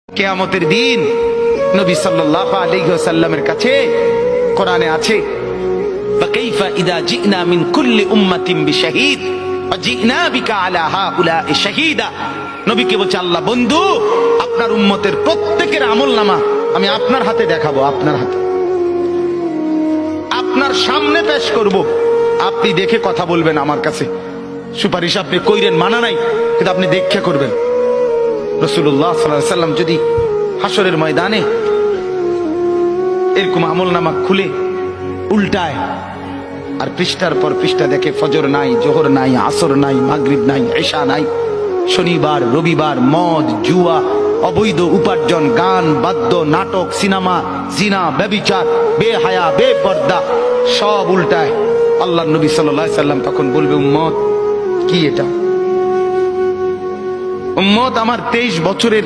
কিয়ামতের দিন নবী সাল্লাল্লাহু আলাইহি ওয়াসাল্লামের কাছে কোরআনে আছে, ফাকাইফা ইযা জিনা মিন কুল্লি উম্মাতিন বিশাহীদ ওয়া জিনা বিকা আলা হাউলা'i শাহীদা। নবীকে বলছে আল্লাহ, বন্ধু আপনার উম্মতের প্রত্যেকের আমলনামা আমি আপনার হাতে দেখাবো, আপনার হাতে, আপনার সামনে পেশ করব, আপনি দেখে কথা বলবেন। আমার কাছে সুপারিশ আপনি কইরেন, মানা নাই, কিন্তু আপনি দেখে করবেন। রাসূলুল্লাহ সাল্লাল্লাহু আলাইহি ওয়াসাল্লাম যদি হাসরের ময়দানে এরকম আমলনামা খুলে উল্টায় আর পৃষ্ঠার পর পৃষ্ঠা দেখে ফজর নাই, জোহর নাই, আসর নাই, মাগরিব নাই, ইশা নাই, শনিবার রবিবার, মদ জুয়া, অবৈধ উপার্জন, গান বাদ্য, নাটক, সিনেমা, জিনা, ব্যভিচার, বেহায়া, বেপর্দা সব উল্টায়। আল্লাহর নবী সাল্লাল্লাহু আলাইহি ওয়াসাল্লাম তখন বলবে, উম্মত কি এটা? উম্মত আমার 23 বছরের